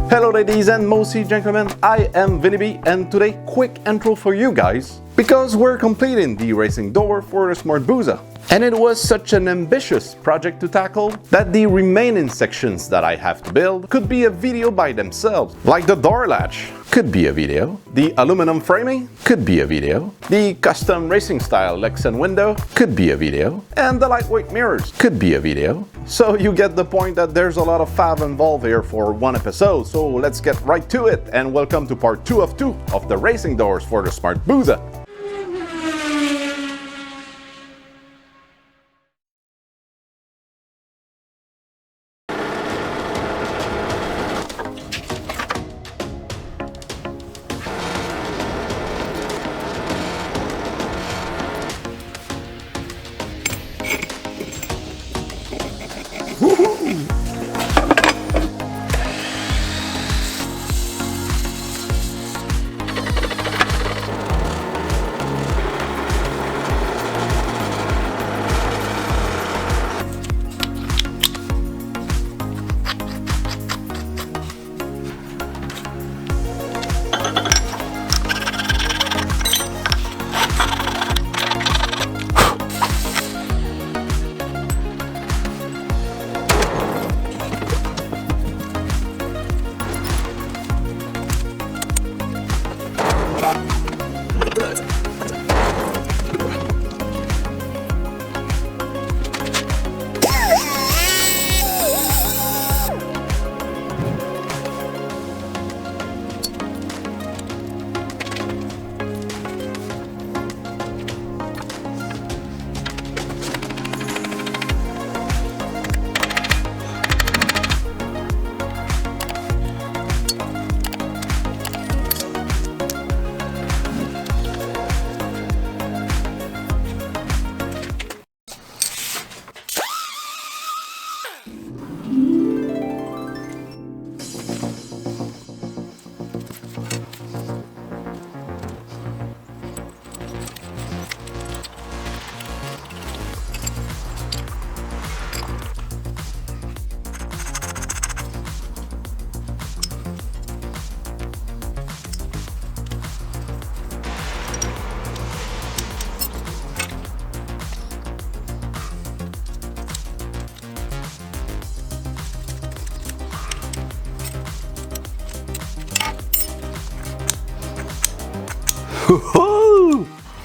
Hello ladies and mostly gentlemen, I am Vinny B, and today quick intro for you guys because we're completing the racing door for the Smart-Hayabusa. And it was such an ambitious project to tackle that the remaining sections that I have to build could be a video by themselves. Like the door latch could be a video, the aluminum framing could be a video, the custom racing style lexan window could be a video, and the lightweight mirrors could be a video. So you get the point that there's a lot of fab involved here for one episode, so let's get right to it and welcome to part 2 of the racing doors for the Smart-Hayabusa.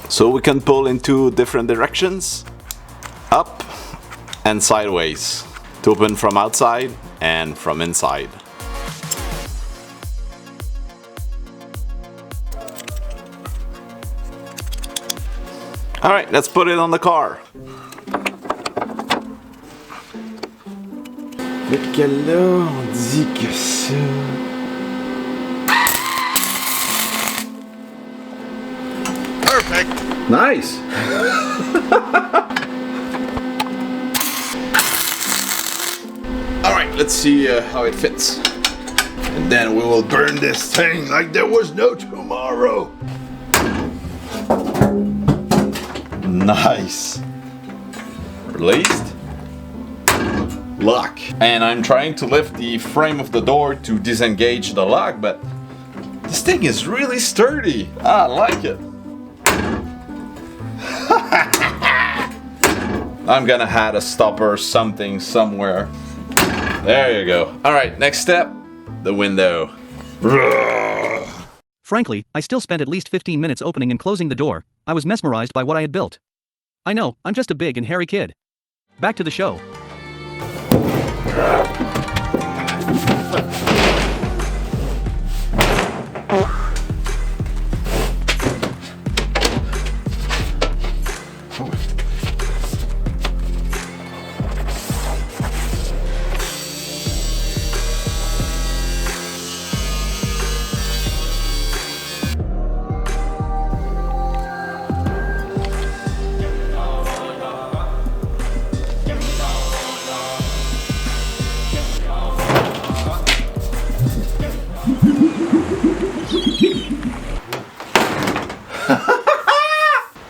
So we can pull in two different directions, up and sideways, to open from outside and from inside. Alright, let's put it on the car. Mais quelle heure on dit que ça... Perfect! Nice! Alright, let's see how it fits. And then we will burn this thing like there was no tomorrow. Nice! Released. Lock. And I'm trying to lift the frame of the door to disengage the lock, but this thing is really sturdy. I like it. I'm gonna add a stopper or something somewhere. There you go. Alright, next step, the window. Frankly, I still spent at least 15 minutes opening and closing the door. I was mesmerized by what I had built. I know, I'm just a big and hairy kid. Back to the show.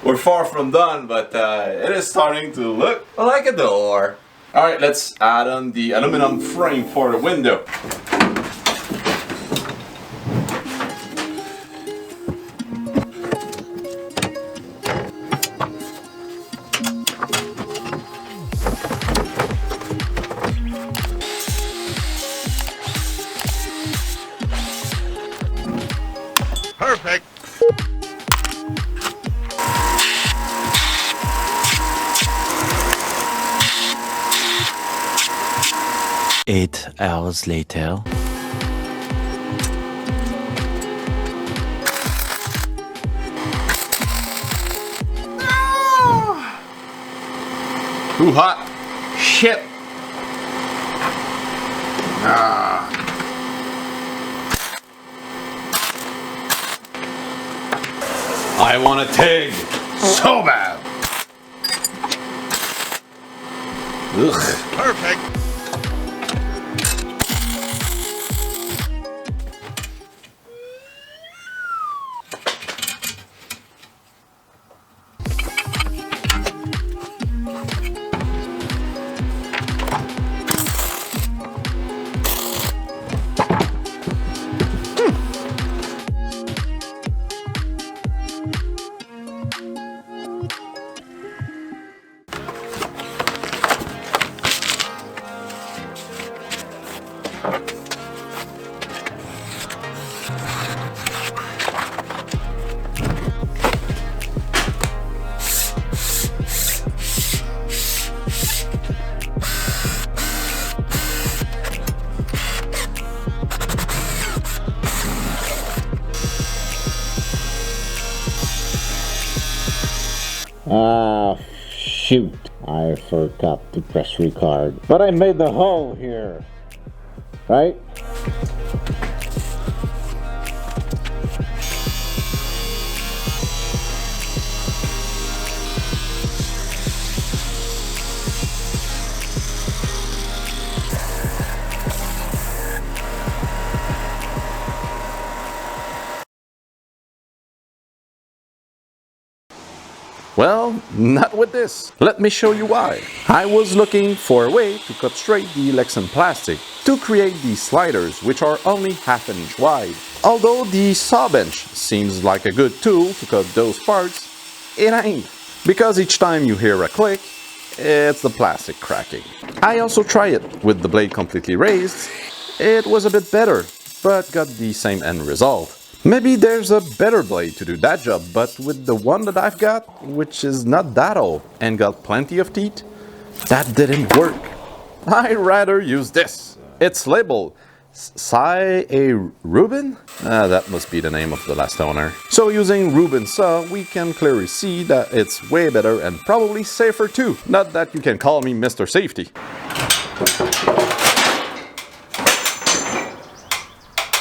We're far from done, but it is starting to look like a door. Alright, let's add on the aluminum frame for the window. 8 hours later. Too hot. Shit. I want a TIG so bad. Ugh. Perfect. Ah, shoot. I forgot to press record. But I made the hole here. Right? Well, not with this. Let me show you why. I was looking for a way to cut straight the lexan plastic to create these sliders, which are only half an inch wide. Although the saw bench seems like a good tool to cut those parts, it ain't. Because each time you hear a click, it's the plastic cracking. I also tried it with the blade completely raised. It was a bit better, but got the same end result. Maybe there's a better blade to do that job, but with the one that I've got, which is not that old and got plenty of teeth, that didn't work. I'd rather use this. It's labeled Smart-Hayabusa? That must be the name of the last owner. So using Reuben saw, we can clearly see that it's way better and probably safer too. Not that you can call me Mr. Safety.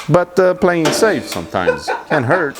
But playing safe sometimes can hurt.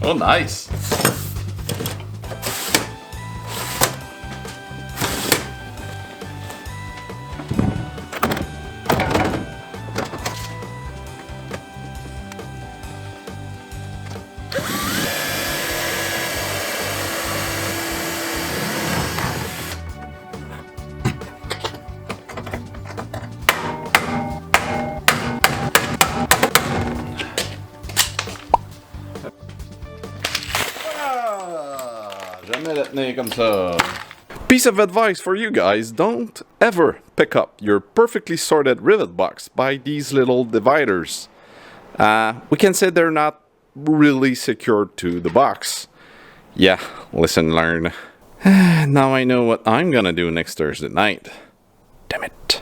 Oh, nice. Jamais la tenir comme ça. Piece of advice for you guys, don't ever pick up your perfectly sorted rivet box by these little dividers. We can say they're not really secured to the box. Yeah, listen, learn. Now I know what I'm gonna do next Thursday night. Damn it.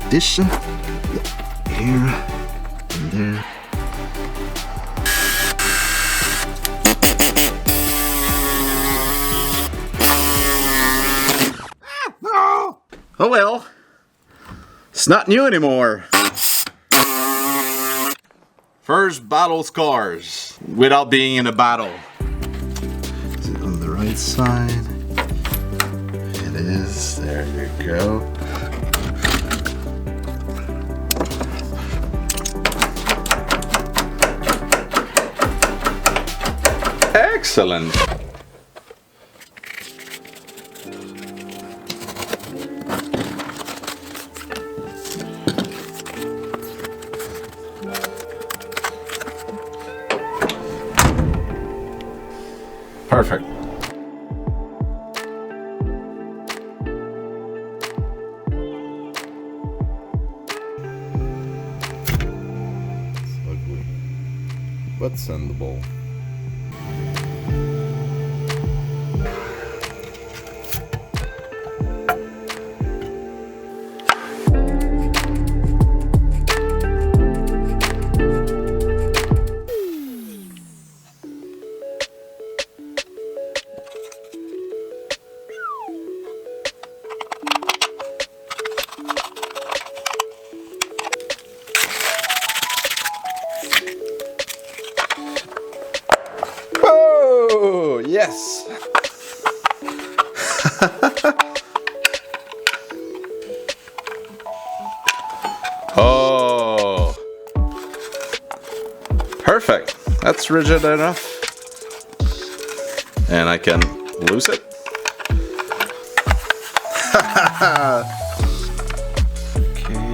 This here and there. Oh well, it's not new anymore. First battle scars without being in a battle. Is it on the right side? It is. There you go. Excellent. Perfect. It's ugly, but sendable. Oh, yes. Oh, perfect. That's rigid enough. And I can loose it. Okay.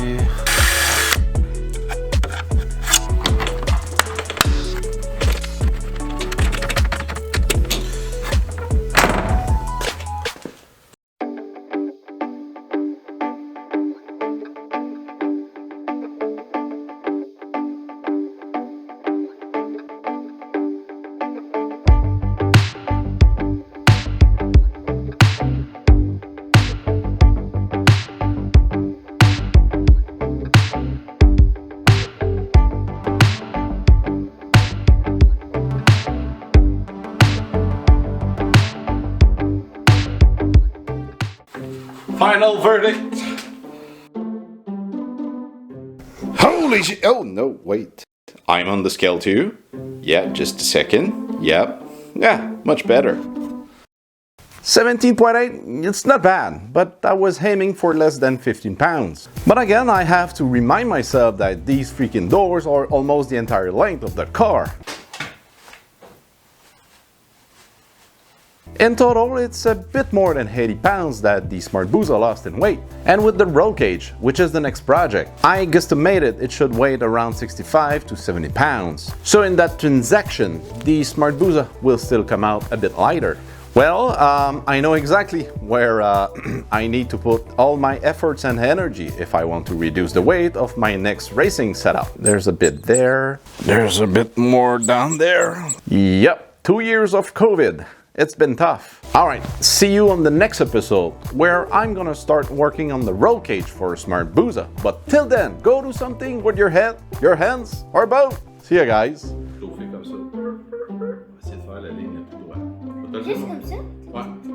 Final verdict. Holy shit. Oh, no, wait. I'm on the scale too. Yeah, just a second. Yep. Yeah, much better. 17.8, it's not bad, but I was aiming for less than 15 pounds. But again, I have to remind myself that these freaking doors are almost the entire length of the car. In total, it's a bit more than 80 pounds that the Smart-Hayabusa lost in weight. And with the roll cage, which is the next project, I guesstimated it should weigh around 65 to 70 pounds. So in that transaction, the Smart-Hayabusa will still come out a bit lighter. Well, I know exactly where I need to put all my efforts and energy if I want to reduce the weight of my next racing setup. There's a bit there. There's a bit more down there. Yep, 2 years of COVID. It's been tough. Alright, see you on the next episode, where I'm gonna start working on the roll cage for Smart-Hayabusa. But till then, go do something with your head, your hands, or both. See ya, guys. Essayer de faire la ligne tout droit. Juste comme ça? Ouais.